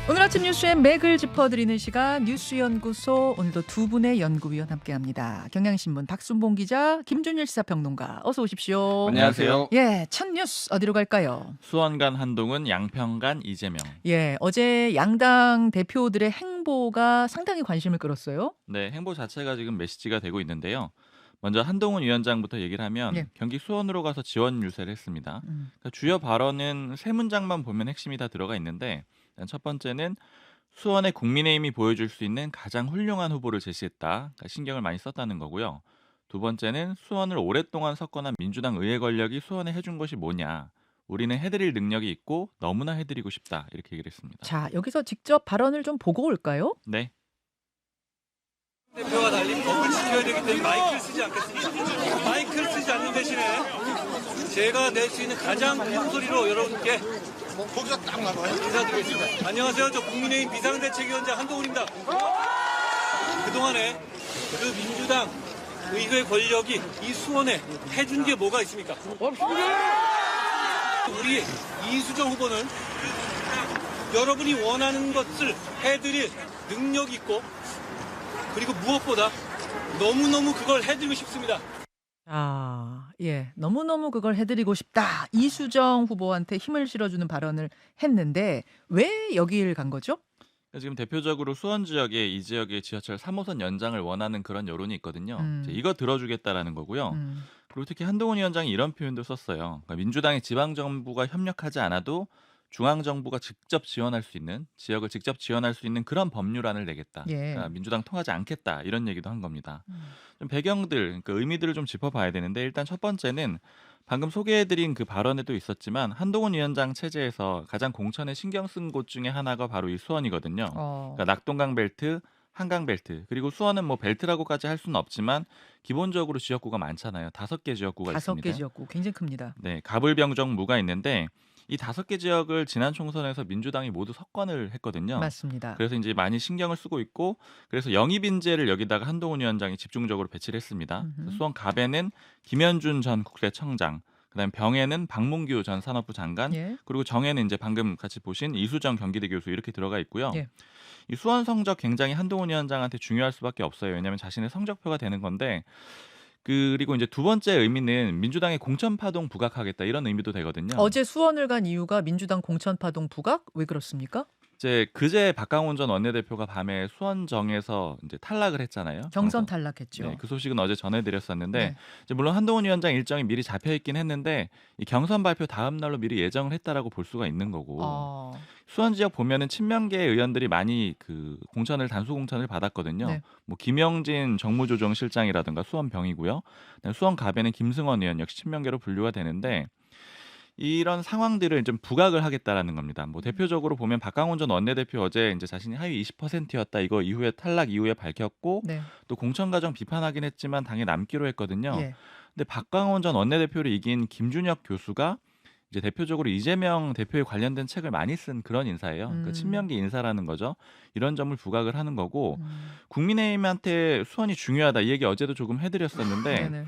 오늘 아침 뉴스의 맥을 짚어드리는 시간 뉴스연구소, 오늘도 두 분의 연구위원 함께합니다. 경향신문 박순봉 기자, 김준일 시사평론가, 어서 오십시오. 안녕하세요. 예, 첫 뉴스 어디로 갈까요? 수원간 한동훈, 양평간 이재명. 예, 어제 양당 대표들의 행보가 상당히 관심을 끌었어요. 네, 행보 자체가 지금 메시지가 되고 있는데요. 먼저 한동훈 위원장부터 얘기를 하면 예. 경기 수원으로 가서 지원 유세를 했습니다. 음. 그러니까 주요 발언은 세 문장만 보면 핵심이 다 들어가 있는데, 일단 첫 번째는 수원의 국민의힘이 보여줄 수 있는 가장 훌륭한 후보를 제시했다. 그러니까 신경을 많이 썼다는 거고요. 두 번째는 수원을 오랫동안 석권한 민주당 의회 권력이 수원에 해준 것이 뭐냐. 우리는 해드릴 능력이 있고 너무나 해드리고 싶다. 이렇게 얘기를 했습니다. 자, 여기서 직접 발언을 좀 보고 올까요? 네. 대표가 달린 법을 지켜야 되기 때문에 마이크를 쓰지 않겠습니다. 마이크를 쓰지 않는 대신에 제가 낼 수 있는 가장 큰 소리로 여러분께 거기서 딱 나와요. 인사드리겠습니다. 안녕하세요. 저 국민의힘 비상대책위원장 한동훈입니다. 그동안에 그 민주당 의회 권력이 이 수원에 해준 게 뭐가 있습니까? 없습니다. 우리 이수정 후보는 여러분이 원하는 것을 해드릴 능력이 있고, 그리고 무엇보다 너무너무 그걸 해드리고 싶습니다. 아, 예. 너무너무 그걸 해드리고 싶다. 이수정 후보한테 힘을 실어주는 발언을 했는데 왜 여길 간 거죠? 지금 대표적으로 수원 지역에 이 지역의 지하철 3호선 연장을 원하는 그런 여론이 있거든요. 이제 이거 들어주겠다라는 거고요. 그리고 특히 한동훈 위원장이 이런 표현도 썼어요. 그러니까 민주당의 지방 정부가 협력하지 않아도 중앙 정부가 직접 지원할 수 있는, 지역을 직접 지원할 수 있는 그런 법률안을 내겠다. 예. 그러니까 민주당 통하지 않겠다 이런 얘기도 한 겁니다. 좀 배경들, 그러니까 의미들을 좀 짚어봐야 되는데, 일단 첫 번째는 방금 소개해드린 그 발언에도 있었지만 한동훈 위원장 체제에서 가장 공천에 신경 쓴 곳 중에 하나가 바로 이 수원이거든요. 그러니까 낙동강 벨트, 한강 벨트, 그리고 수원은 뭐 벨트라고까지 할 수는 없지만 기본적으로 지역구가 많잖아요. 5개 지역구가 다섯 있습니다. 개 지역구 굉장히 큽니다. 네, 가불병정무가 있는데 이 5개 지역을 지난 총선에서 민주당이 모두 석권을 했거든요. 맞습니다. 그래서 이제 많이 신경을 쓰고 있고, 그래서 영입 인재를 여기다가 한동훈 위원장이 집중적으로 배치를 했습니다. 수원 갑에는 김현준 전 국세청장, 그다음에 병에는 박문규 전 산업부 장관, 예. 그리고 정에는 이제 방금 같이 보신 이수정 경기대 교수 이렇게 들어가 있고요. 예. 이 수원 성적 굉장히 한동훈 위원장한테 중요할 수밖에 없어요. 왜냐하면 자신의 성적표가 되는 건데, 그리고 이제 두 번째 의미는 민주당의 공천 파동 부각하겠다 이런 의미도 되거든요. 어제 수원을 간 이유가 민주당 공천파동 부각? 왜 그렇습니까? 이제 그제 박강원 전 원내대표가 밤에 수원정에서 이제 탈락을 했잖아요. 경선 탈락했죠. 네, 그 소식은 어제 전해드렸었는데, 네. 이제 물론 한동훈 위원장 일정이 미리 잡혀 있긴 했는데 이 경선 발표 다음 날로 미리 예정을 했다라고 볼 수가 있는 거고, 수원 지역 보면은 친명계 의원들이 많이 그 공천을 단수 공천을 받았거든요. 네. 뭐 김영진 정무조정실장이라든가 수원병이고요. 수원 갑에는 김승원 의원 역시 친명계로 분류가 되는데, 이런 상황들을 좀 부각을 하겠다라는 겁니다. 뭐 대표적으로 보면 박강원 전 원내대표 어제 이제 자신이 하위 20%였다 이거 이후에 탈락 이후에 밝혔고, 네. 또 공천 과정 비판하긴 했지만 당에 남기로 했거든요. 예. 근데 박강원 전 원내대표를 이긴 김준혁 교수가 이제 대표적으로 이재명 대표에 관련된 책을 많이 쓴 그런 인사예요. 그러니까 친명계 인사라는 거죠. 이런 점을 부각을 하는 거고, 국민의힘한테 수원이 중요하다 이 얘기 어제도 조금 해드렸었는데 네네.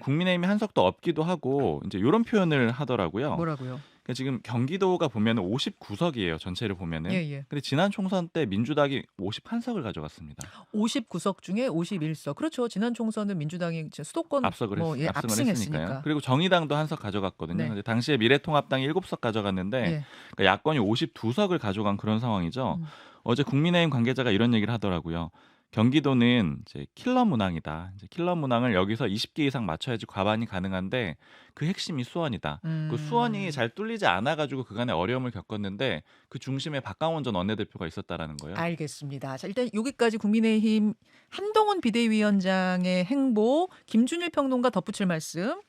국민의힘이 한석도 없기도 하고 이제 이런 표현을 하더라고요. 뭐라고요? 그러니까 지금 경기도가 보면 59석이에요. 전체를 보면은. 예, 예. 근데 지난 총선 때 민주당이 51석을 가져갔습니다. 59석 중에 51석. 그렇죠. 지난 총선은 민주당이 이제 수도권 압승을 압승을 했으니까요. 했으니까. 그리고 정의당도 한 석 가져갔거든요. 네. 근데 당시에 미래통합당이 7석 가져갔는데 예. 그러니까 야권이 52석을 가져간 그런 상황이죠. 어제 국민의힘 관계자가 이런 얘기를 하더라고요. 경기도는 이제 킬러 문항이다. 이제 킬러 문항을 여기서 20개 이상 맞춰야지 과반이 가능한데 그 핵심이 수원이다. 그 수원이 잘 뚫리지 않아 가지고 그간의 어려움을 겪었는데 그 중심에 박강원 전 원내대표가 있었다라는 거예요. 알겠습니다. 자, 일단 여기까지 국민의힘 한동훈 비대위원장의 행보, 김준일 평론가 덧붙일 말씀.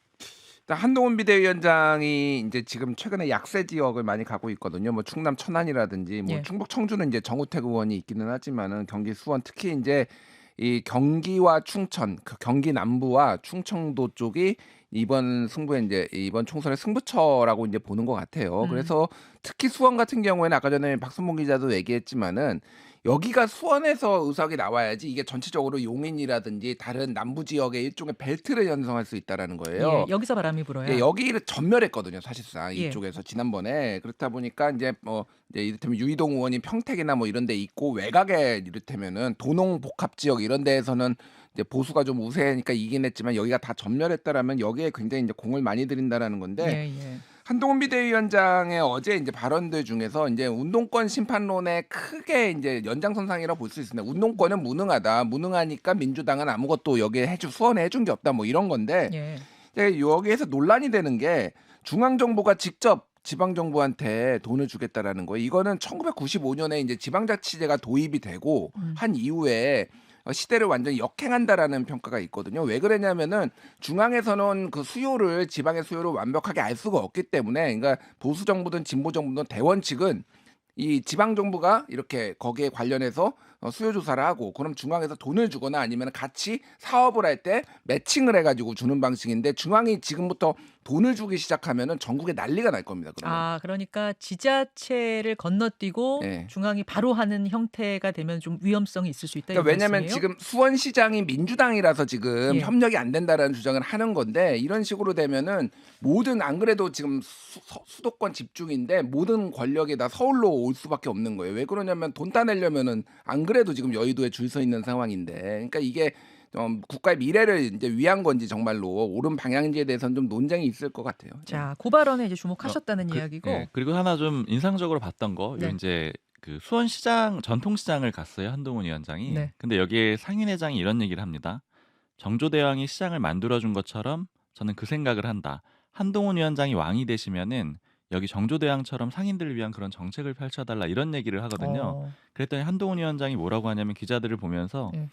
한동훈 비대위원장이 이제 지금 최근에 약세 지역을 많이 가고 있거든요. 뭐 충남 천안이라든지 뭐 예. 충북 청주는 이제 정우택 의원이 있기는 하지만은 경기 수원 특히 이제 이 경기와 충청, 그 경기 남부와 충청도 쪽이 이번 승부에 이제 이번 총선의 승부처라고 이제 보는 것 같아요. 음. 그래서 특히 수원 같은 경우에는 아까 전에 박순봉 기자도 얘기했지만은 여기가 수원에서 의석이 나와야지 이게 전체적으로 용인이라든지 다른 남부 지역의 일종의 벨트를 형성할 수 있다라는 거예요. 예, 여기서 바람이 불어야. 예, 여기를 전멸했거든요, 사실상 예. 이쪽에서 지난번에. 그렇다 보니까 이제 뭐 이제 이를테면 유이동 의원이 평택이나 뭐 이런 데 있고 외곽에 이를테면은 도농 복합 지역 이런 데에서는 이제 보수가 좀 우세하니까 이긴 했지만 여기가 다 전멸했다라면 여기에 굉장히 이제 공을 많이 들인다라는 건데 예, 예. 한동훈 비대위원장의 어제 이제 발언들 중에서 이제 운동권 심판론에 크게 이제 연장선상이라고 볼 수 있습니다. 운동권은 무능하다. 무능하니까 민주당은 아무것도 여기에 수원에 해준 게 없다. 뭐 이런 건데 예. 여기에서 논란이 되는 게 중앙정부가 직접 지방정부한테 돈을 주겠다라는 거예요. 이거는 1995년에 이제 지방자치제가 도입이 되고 한 이후에 시대를 완전히 역행한다라는 평가가 있거든요. 왜 그러냐면은 중앙에서는 그 수요를 지방의 수요를 완벽하게 알 수가 없기 때문에 그러니까 보수 정부든 진보 정부든 대원 측은 이 지방 정부가 이렇게 거기에 관련해서 수요 조사를 하고 그럼 중앙에서 돈을 주거나 아니면 같이 사업을 할 때 매칭을 해가지고 주는 방식인데 중앙이 지금부터 돈을 주기 시작하면은 전국에 난리가 날 겁니다. 그러면. 아, 그러니까 지자체를 건너뛰고 예. 중앙이 바로 하는 형태가 되면 좀 위험성이 있을 수 있다. 그러니까 이 왜냐하면 말씀이에요? 지금 수원시장이 민주당이라서 지금 예. 협력이 안 된다라는 주장을 하는 건데 이런 식으로 되면은 모든 안 그래도 지금 수도권 집중인데 모든 권력이 다 서울로 올 수밖에 없는 거예요. 왜 그러냐면 돈 따내려면은 안 그래도 지금 여의도에 줄 서 있는 상황인데 그러니까 이게 국가의 미래를 이제 위한 건지 정말로 옳은 방향인지에 대해서는 좀 논쟁이 있을 것 같아요. 자, 그 발언에 이제 주목하셨다는 이야기고. 예, 그리고 하나 좀 인상적으로 봤던 거, 네. 요 이제 그 수원시장 전통시장을 갔어요 한동훈 위원장이. 네. 근데 여기에 상인회장이 이런 얘기를 합니다. 정조대왕이 시장을 만들어준 것처럼 저는 그 생각을 한다. 한동훈 위원장이 왕이 되시면은 여기 정조대왕처럼 상인들을 위한 그런 정책을 펼쳐달라 이런 얘기를 하거든요. 어, 그랬더니 한동훈 위원장이 뭐라고 하냐면 기자들을 보면서 예.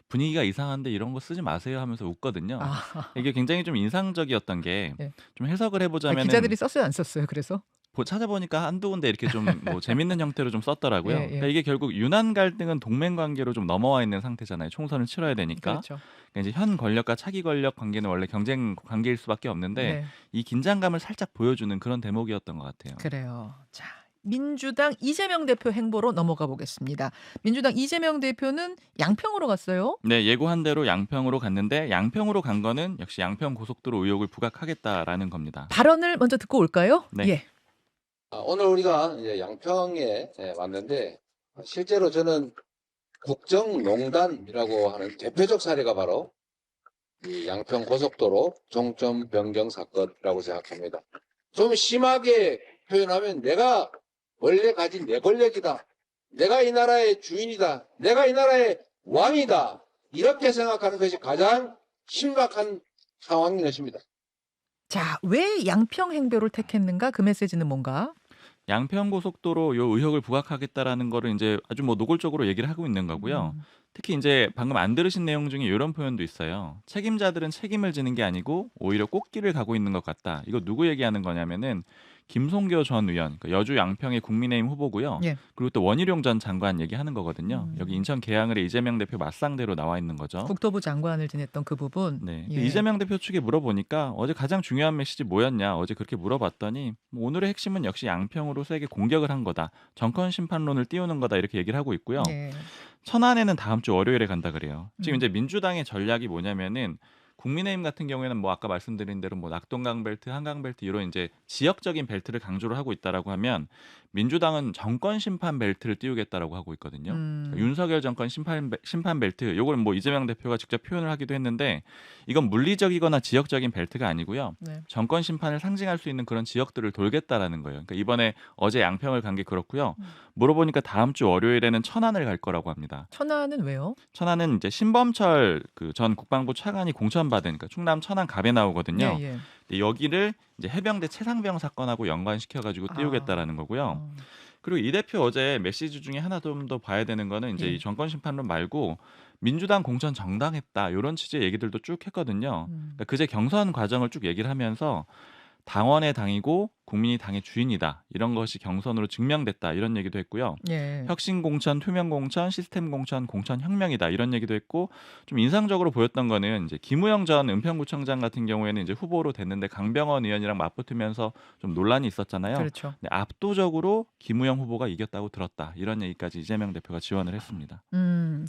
분위기가 이상한데 이런 거 쓰지 마세요 하면서 웃거든요. 아, 이게 굉장히 좀 인상적이었던 게 예. 좀 해석을 해보자면 기자들이 썼어요, 안 썼어요? 그래서 찾아보니까 한두 군데 이렇게 좀 뭐 재밌는 형태로 좀 썼더라고요. 예, 예. 그러니까 이게 결국 윤한 갈등은 동맹 관계로 좀 넘어와 있는 상태잖아요. 총선을 치러야 되니까. 그렇죠. 그러니까 이제 현 권력과 차기 권력 관계는 원래 경쟁 관계일 수밖에 없는데 네, 이 긴장감을 살짝 보여주는 그런 대목이었던 것 같아요. 그래요. 자, 민주당 이재명 대표 행보로 넘어가 보겠습니다. 민주당 이재명 대표는 양평으로 갔어요. 네, 예고한 대로 양평으로 갔는데 양평으로 간 거는 역시 양평 고속도로 의혹을 부각하겠다라는 겁니다. 발언을 먼저 듣고 올까요? 네. 예. 오늘 우리가 이제 양평에 왔는데 실제로 저는 국정농단이라고 하는 대표적 사례가 바로 이 양평 고속도로 종점 변경 사건이라고 생각합니다. 좀 심하게 표현하면 내가 원래 가진 내 권력이다. 내가 이 나라의 주인이다. 내가 이 나라의 왕이다. 이렇게 생각하는 것이 가장 심각한 상황인 것입니다. 자, 왜 양평 행보를 택했는가? 그 메시지는 뭔가? 양평 고속도로 요 의혹을 부각하겠다라는 거를 이제 아주 뭐 노골적으로 얘기를 하고 있는 거고요. 특히 이제 방금 안 들으신 내용 중에 이런 표현도 있어요. 책임자들은 책임을 지는 게 아니고 오히려 꽃길을 가고 있는 것 같다. 이거 누구 얘기하는 거냐면은 김송교 전 의원, 그러니까 여주 양평의 국민의힘 후보고요. 예. 그리고 또 원희룡 전 장관 얘기하는 거거든요. 여기 인천 계양을의 이재명 대표 맞상대로 나와 있는 거죠. 국토부 장관을 지냈던 그 부분. 네. 예. 이재명 대표 측에 물어보니까 어제 가장 중요한 메시지 뭐였냐 어제 그렇게 물어봤더니 뭐 오늘의 핵심은 역시 양평으로 세게 공격을 한 거다. 정권 심판론을 띄우는 거다 이렇게 얘기를 하고 있고요. 예. 천안에는 다음 주 월요일에 간다 그래요. 지금 이제 민주당의 전략이 뭐냐면은 국민의힘 같은 경우에는 뭐 아까 말씀드린 대로 뭐 낙동강 벨트, 한강 벨트 이런 이제 지역적인 벨트를 강조를 하고 있다라고 하면 민주당은 정권 심판 벨트를 띄우겠다라고 하고 있거든요. 그러니까 윤석열 정권 심판 벨트 요걸 뭐 이재명 대표가 직접 표현을 하기도 했는데 이건 물리적이거나 지역적인 벨트가 아니고요. 네. 정권 심판을 상징할 수 있는 그런 지역들을 돌겠다라는 거예요. 그러니까 이번에 어제 양평을 간 게 그렇고요. 물어보니까 다음 주 월요일에는 천안을 갈 거라고 합니다. 천안은 왜요? 천안은 이제 신범철 그 전 국방부 차관이 공천받은 그러니까 충남 천안 갑에 나오거든요. 예, 예. 근데 여기를 이제 해병대 최상병 사건하고 연관시켜가지고 띄우겠다라는 거고요. 어. 그리고 이 대표 어제 메시지 중에 하나 좀 더 봐야 되는 거는 이제 예. 이 정권 심판론 말고 민주당 공천 정당했다 이런 취지의 얘기들도 쭉 했거든요. 그러니까 그제 경선 과정을 쭉 얘기를 하면서 당원의 당이고 국민이 당의 주인이다. 이런 것이 경선으로 증명됐다. 이런 얘기도 했고요. 예. 혁신 공천, 투명 공천, 시스템 공천, 공천 혁명이다. 이런 얘기도 했고 좀 인상적으로 보였던 거는 이제 김우영 전 은평구청장 같은 경우에는 이제 후보로 됐는데 강병원 의원이랑 맞붙으면서 좀 논란이 있었잖아요. 그렇죠. 근데 압도적으로 김우영 후보가 이겼다고 들었다. 이런 얘기까지 이재명 대표가 지원을 했습니다.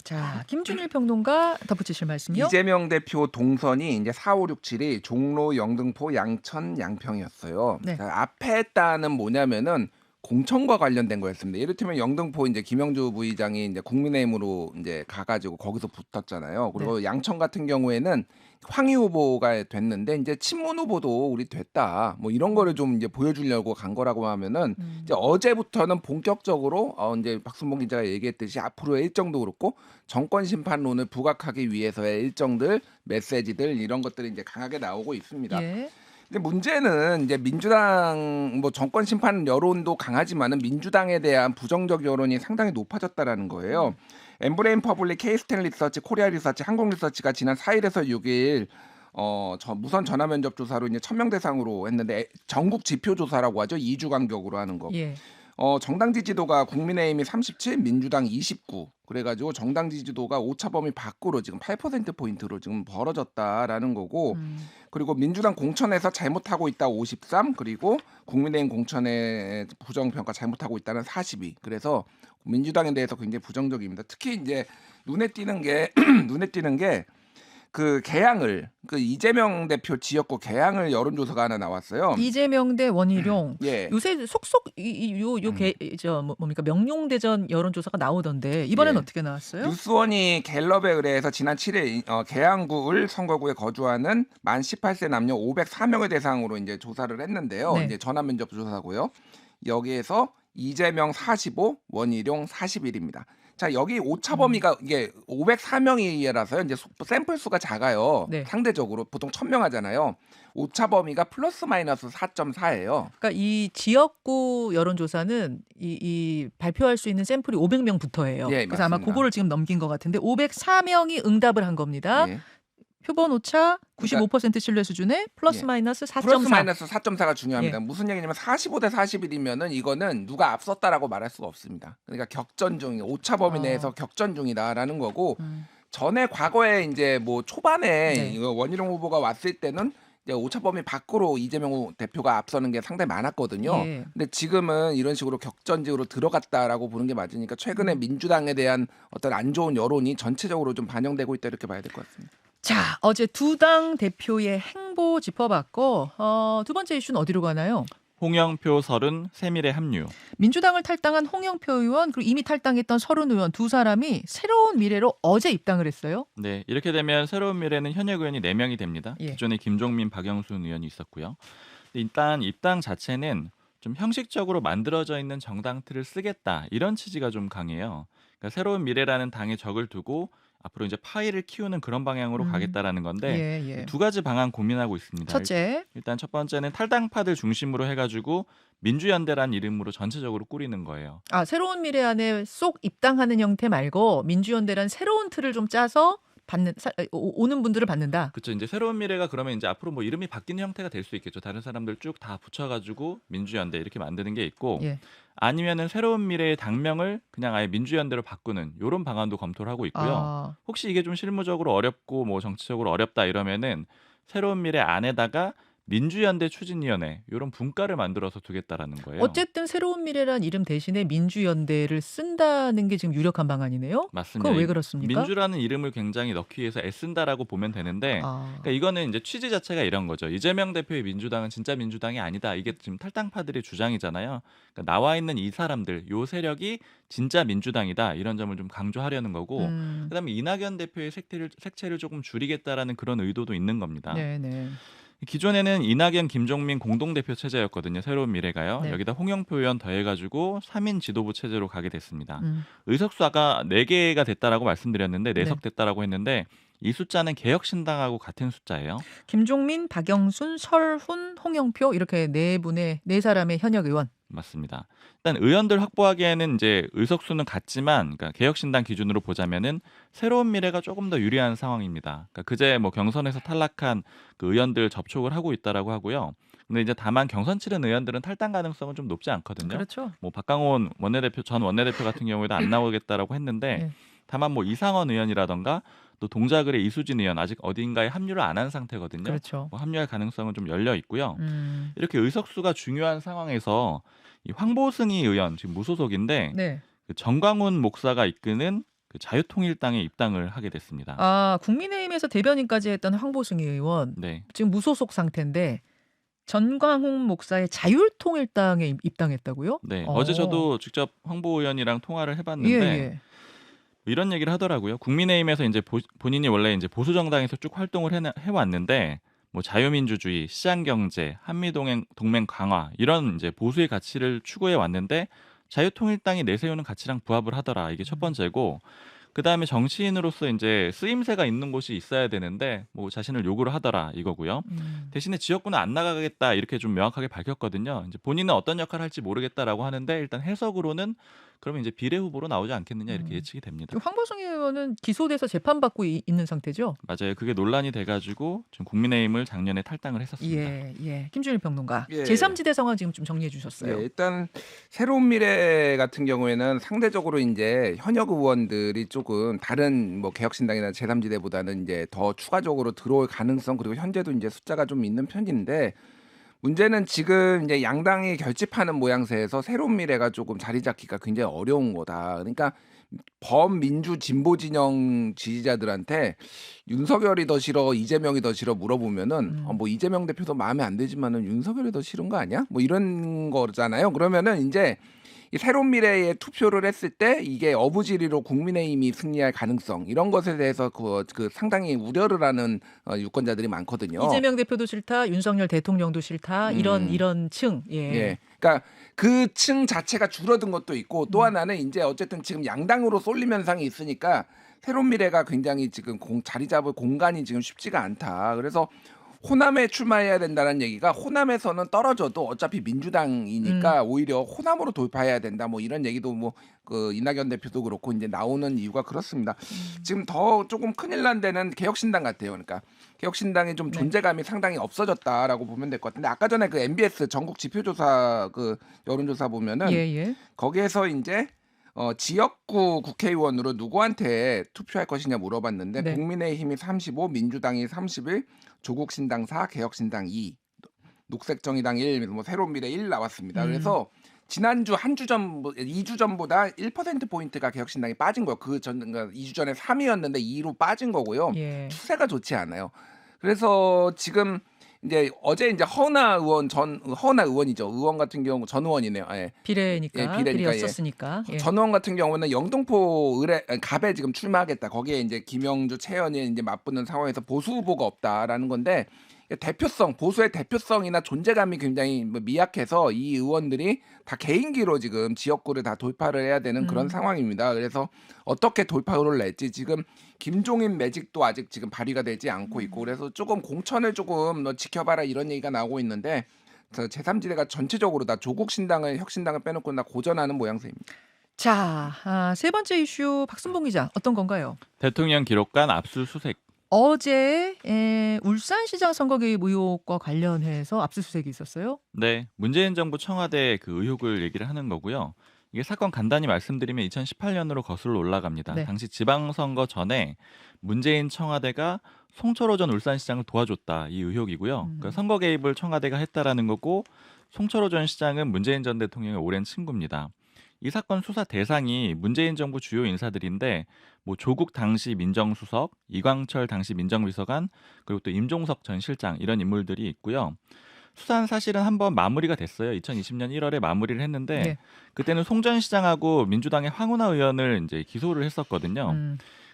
자, 김준일 평론가 덧붙이실 말씀요? 이재명 대표 동선이 이제 4, 5, 6, 7이 종로, 영등포, 양천, 양평이었어요. 네. 자, 앞에 했다는 뭐냐면은 공천과 관련된 거였습니다. 이를테면 영등포 이제 김영주 부의장이 이제 국민의힘으로 이제 가가지고 거기서 붙었잖아요. 그리고 양천 같은 경우에는 황희 후보가 됐는데 이제 친문 후보도 우리 됐다. 뭐 이런 거를 좀 이제 보여주려고 간 거라고 하면은 이제 어제부터는 본격적으로 이제 박순봉 기자가 얘기했듯이 앞으로의 일정도 그렇고 정권 심판론을 부각하기 위해서의 일정들, 메시지들 이런 것들이 이제 강하게 나오고 있습니다. 예. 근데 문제는 이제 민주당 뭐 정권 심판 여론도 강하지만은 민주당에 대한 부정적 여론이 상당히 높아졌다라는 거예요. 엠브레인 퍼블릭, K스탠 리서치, 코리아 리서치, 한국 리서치가 지난 4일에서 6일 무선 전화 면접 조사로 이제 1,000명 대상으로 했는데 전국 지표 조사라고 하죠. 2주 간격으로 하는 거. 예. 정당 지지도가 국민의힘이 37, 민주당 29. 그래가지고 정당 지지도가 오차 범위 밖으로 지금 8%포인트로 지금 벌어졌다라는 거고 그리고 민주당 공천에서 잘못하고 있다 53 그리고 국민의힘 공천에 부정평가 잘못하고 있다는 42. 그래서 민주당에 대해서 굉장히 부정적입니다. 특히 이제 눈에 띄는 게 그 개항을 그 이재명 대표 지역구 개항을 여론조사가 하나 나왔어요. 이재명 대 원희룡. 예. 요새 속속 뭡니까 명룡대전 여론조사가 나오던데 이번엔 예. 어떻게 나왔어요? 뉴스원이 갤럽에 의뢰해서 지난 7일 계양구을 선거구에 거주하는 만 18세 남녀 504명을 대상으로 이제 조사를 했는데요. 네. 이제 전화 면접 조사고요. 여기에서 이재명 45, 원희룡 41입니다. 자, 여기 오차 범위가 이게 504명이라서요. 이제 샘플 수가 작아요. 네. 상대적으로 보통 1,000명 하잖아요. 오차 범위가 플러스 마이너스 4.4예요. 그러니까 이 지역구 여론조사는 이 발표할 수 있는 샘플이 500명부터예요. 예, 그래서 아마 맞습니다. 그거를 지금 넘긴 것 같은데 504명이 응답을 한 겁니다. 예. 표본 오차 95% 신뢰 수준에 플러스 예. 마이너스 4.4. 플러스 마이너스 4.4가 중요합니다. 예. 무슨 얘기냐면 45대 41이면은 이거는 누가 앞섰다라고 말할 수가 없습니다. 그러니까 격전 중이 오차 범위 내에서 격전 중이다라는 거고 전에 과거에 이제 뭐 초반에 네. 이거 원희룡 후보가 왔을 때는 이제 오차 범위 밖으로 이재명 대표가 앞서는 게 상당히 많았거든요. 예. 근데 지금은 이런 식으로 격전직으로 들어갔다라고 보는 게 맞으니까 최근에 민주당에 대한 어떤 안 좋은 여론이 전체적으로 좀 반영되고 있다 이렇게 봐야 될 것 같습니다. 자, 어제 두 당 대표의 행보 짚어봤고 두 번째 이슈는 어디로 가나요? 홍영표, 설은 세밀의 합류. 민주당을 탈당한 홍영표 의원 그리고 이미 탈당했던 설은 의원 두 사람이 새로운 미래로 어제 입당을 했어요. 네, 이렇게 되면 새로운 미래는 현역 의원이 4명이 됩니다. 예. 기존에 김종민, 박영순 의원이 있었고요. 일단 입당 자체는 좀 형식적으로 만들어져 있는 정당 틀을 쓰겠다 이런 취지가 좀 강해요. 그러니까 새로운 미래라는 당의 적을 두고 앞으로 이제 파이를 키우는 그런 방향으로 가겠다라는 건데 예. 두 가지 방안 고민하고 있습니다. 첫째, 일단 첫 번째는 탈당파들 중심으로 해가지고 민주연대란 이름으로 전체적으로 꾸리는 거예요. 새로운 미래 안에 쏙 입당하는 형태 말고 민주연대란 새로운 틀을 좀 짜서 오는 분들을 받는다. 그렇죠. 이제 새로운 미래가 그러면 이제 앞으로 뭐 이름이 바뀌는 형태가 될 수 있겠죠. 다른 사람들 쭉 다 붙여가지고 민주연대 이렇게 만드는 게 있고 예. 아니면은 새로운 미래의 당명을 그냥 아예 민주연대로 바꾸는 이런 방안도 검토를 하고 있고요. 혹시 이게 좀 실무적으로 어렵고 뭐 정치적으로 어렵다 이러면은 새로운 미래 안에다가 민주연대 추진위원회 이런 분과를 만들어서 두겠다라는 거예요. 어쨌든 새로운 미래란 이름 대신에 민주연대를 쓴다는 게 지금 유력한 방안이네요. 맞습니다. 그건 왜 그렇습니까? 민주라는 이름을 굉장히 넣기 위해서 애쓴다라고 보면 되는데 그러니까 이거는 이제 취지 자체가 이런 거죠. 이재명 대표의 민주당은 진짜 민주당이 아니다. 이게 지금 탈당파들의 주장이잖아요. 그러니까 나와 있는 이 사람들, 요 세력이 진짜 민주당이다. 이런 점을 좀 강조하려는 거고 그다음에 이낙연 대표의 색채를 조금 줄이겠다라는 그런 의도도 있는 겁니다. 네네. 기존에는 이낙연, 김종민 공동대표 체제였거든요. 새로운 미래가요. 네. 여기다 홍영표 의원 더해가지고 3인 지도부 체제로 가게 됐습니다. 의석수 아까 4개가 됐다라고 말씀드렸는데 4석 됐다라고 했는데 이 숫자는 개혁신당하고 같은 숫자예요. 김종민, 박영순, 설훈, 홍영표 이렇게 네 사람의 현역 의원. 맞습니다. 일단 의원들 확보하기에는 이제 의석수는 같지만 그러니까 개혁신당 기준으로 보자면은 새로운 미래가 조금 더 유리한 상황입니다. 그러니까 그제 뭐 경선에서 탈락한 그 의원들 접촉을 하고 있다라고 하고요. 근데 이제 다만 경선 치른 의원들은 탈당 가능성은 좀 높지 않거든요. 그렇죠. 뭐 박강원 전 원내대표 같은 경우에도 안 나오겠다라고 했는데 네. 다만 뭐 이상원 의원이라던가 또 동작을의 이수진 의원 아직 어딘가에 합류를 안 한 상태거든요. 그렇죠. 뭐 합류할 가능성은 좀 열려 있고요. 음. 이렇게 의석수가 중요한 상황에서 이 황보승희 의원 지금 무소속인데 네. 그 정광훈 목사가 이끄는 그 자유통일당에 입당을 하게 됐습니다. 아, 국민의힘에서 대변인까지 했던 황보승희 의원 네, 지금 무소속 상태인데 전광훈 목사의 자율통일당에 입당했다고요? 네. 어제 저도 직접 황보 의원이랑 통화를 예, 해봤는데 예. 이런 얘기를 하더라고요. 국민의힘에서 이제 본인이 원래 이제 보수 정당에서 쭉 활동을 해왔는데 뭐 자유민주주의, 시장경제, 한미동맹 강화 이런 이제 보수의 가치를 추구해 왔는데 자유통일당이 내세우는 가치랑 부합을 하더라. 이게 첫 번째고 그 다음에 정치인으로서 이제 쓰임새가 있는 곳이 있어야 되는데 뭐 자신을 요구를 하더라 이거고요. 대신에 지역구는 안 나가겠다 이렇게 좀 명확하게 밝혔거든요. 이제 본인은 어떤 역할을 할지 모르겠다라고 하는데 일단 해석으로는 그러면 이제 비례 후보로 나오지 않겠느냐 이렇게 예측이 됩니다. 황보승희 의원은 기소돼서 재판받고 있는 상태죠? 맞아요. 그게 논란이 돼가지고 지금 국민의힘을 작년에 탈당을 했었습니다. 예, 예. 김준일 평론가. 예. 제3지대 상황 지금 좀 정리해 주셨어요. 네, 일단 새로운 미래 같은 경우에는 상대적으로 이제 현역 의원들이 조금 다른 뭐 개혁신당이나 제3지대보다는 이제 더 추가적으로 들어올 가능성 그리고 현재도 이제 숫자가 좀 있는 편인데 문제는 지금 이제 양당이 결집하는 모양새에서 새로운 미래가 조금 자리 잡기가 굉장히 어려운 거다. 그러니까 범민주 진보 진영 지지자들한테 윤석열이 더 싫어 이재명이 더 싫어 물어보면은 뭐 이재명 대표도 마음에 안 들지만은 윤석열이 더 싫은 거 아니야? 뭐 이런 거잖아요. 그러면은 이제 이 새로운 미래에 투표를 했을 때 이게 어부지리로 국민의힘이 승리할 가능성 이런 것에 대해서 그 상당히 우려를 하는 유권자들이 많거든요. 이재명 대표도 싫다, 윤석열 대통령도 싫다, 이런 층. 예. 예. 그러니까 그 층 자체가 줄어든 것도 있고 또 하나는 이제 어쨌든 지금 양당으로 쏠림 현상이 있으니까 새로운 미래가 굉장히 지금 자리 잡을 공간이 지금 쉽지가 않다. 그래서 호남에 출마해야 된다는 얘기가 호남에서는 떨어져도 어차피 민주당이니까 오히려 호남으로 돌파해야 된다. 뭐 이런 얘기도 뭐 그 이낙연 대표도 그렇고 이제 나오는 이유가 그렇습니다. 지금 더 조금 큰일 난 데는 개혁신당 같아요. 그러니까 개혁신당의 좀 존재감이 상당히 없어졌다라고 보면 될 것 같은데 아까 전에 그 MBS 전국 지표조사 그 여론조사 보면은 예, 예. 거기에서 이제 지역구 국회의원으로 누구한테 투표할 것이냐 물어봤는데 네. 국민의힘이 35, 민주당이 31, 조국신당 4, 개혁신당 2, 녹색정의당 1, 뭐 새로운미래 1 나왔습니다. 그래서 지난주 한 주 전, 2주 전보다 1%포인트가 개혁신당이 빠진 거예요. 그러니까 2주 전에 3위였는데 2로 빠진 거고요. 예. 추세가 좋지 않아요. 그래서 지금 이제 어제 이제 허은하 의원이죠. 의원 같은 경우 전 의원이네요. 예. 비례니까. 예, 비례니까, 비례였었으니까. 예. 전 의원 같은 경우는 영등포 갑에 지금 출마하겠다. 거기에 이제 김영주, 최현이 이제 맞붙는 상황에서 보수 후보가 없다라는 건데 대표성, 보수의 대표성이나 존재감이 굉장히 미약해서 이 의원들이 다 개인기로 지금 지역구를 다 돌파를 해야 되는 그런 상황입니다. 그래서 어떻게 돌파를 낼지 지금 김종인 매직도 아직 지금 발휘가 되지 않고 있고 그래서 조금 공천을 조금 너 지켜봐라 이런 얘기가 나오고 있는데 제3지대가 전체적으로 다 조국 신당을 혁신당을 빼놓고 다 고전하는 모양새입니다. 자, 세 번째 이슈 박순봉 기자 어떤 건가요? 대통령 기록관 압수수색. 어제 울산시장 선거 개입 의혹과 관련해서 압수수색이 있었어요. 네, 문재인 정부 청와대 그 의혹을 얘기를 하는 거고요. 이게 사건 간단히 말씀드리면 2018년으로 거슬러 올라갑니다. 네. 당시 지방선거 전에 문재인 청와대가 송철호 전 울산시장을 도와줬다 이 의혹이고요. 그러니까 선거 개입을 청와대가 했다라는 거고 송철호 전 시장은 문재인 전 대통령의 오랜 친구입니다. 이 사건 수사 대상이 문재인 정부 주요 인사들인데 뭐 조국 당시 민정수석, 이광철 당시 민정비서관, 그리고 또 임종석 전 실장 이런 인물들이 있고요. 수사는 사실은 한번 마무리가 됐어요. 2020년 1월에 마무리를 했는데 네. 그때는 송 전 시장하고 민주당의 황운하 의원을 이제 기소를 했었거든요.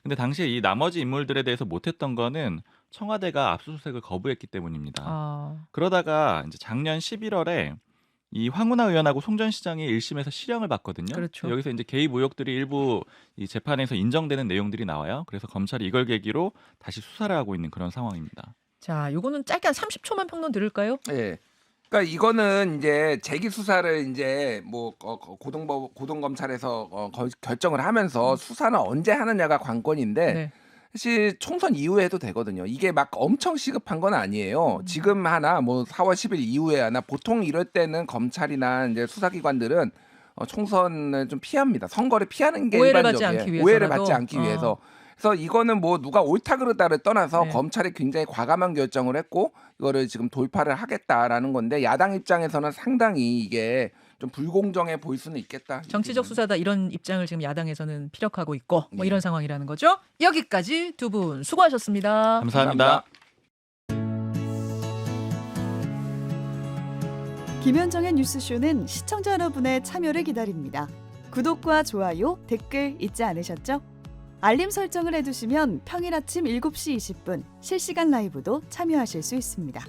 근데 당시에 이 나머지 인물들에 대해서 못했던 거는 청와대가 압수수색을 거부했기 때문입니다. 그러다가 이제 작년 11월에 이 황운하 의원하고 송 전 시장이 1심에서 실형을 받거든요. 그렇죠. 여기서 이제 개입 의혹들이 일부 이 재판에서 인정되는 내용들이 나와요. 그래서 검찰이 이걸 계기로 다시 수사를 하고 있는 그런 상황입니다. 자, 요거는 짧게 한 30초만 평론 들을까요? 예. 그러니까 이거는 이제 재기 수사를 이제 뭐 고등검찰에서 결정을 하면서 수사는 언제 하느냐가 관건인데 네. 사실 총선 이후에 해도 되거든요. 이게 막 엄청 시급한 건 아니에요. 지금 하나 뭐 4월 10일 이후에 하나 보통 이럴 때는 검찰이나 이제 수사기관들은 총선을 좀 피합니다. 선거를 피하는 게 오해를 받지 일반적이에요. 않기 위해서라도. 오해를 받지 않기 위해서. 그래서 이거는 뭐 누가 옳다 그르다를 떠나서 네. 검찰이 굉장히 과감한 결정을 했고 이거를 지금 돌파를 하겠다라는 건데 야당 입장에서는 상당히 이게 좀 불공정해 보일 수는 있겠다. 정치적 수사다 이런 입장을 지금 야당에서는 피력하고 있고 뭐 네. 이런 상황이라는 거죠. 여기까지 두 분 수고하셨습니다. 감사합니다. 김현정의 뉴스쇼는 시청자 여러분의 참여를 기다립니다. 구독과 좋아요, 댓글 잊지 않으셨죠? 알림 설정을 해두시면 평일 아침 7시 20분 실시간 라이브도 참여하실 수 있습니다.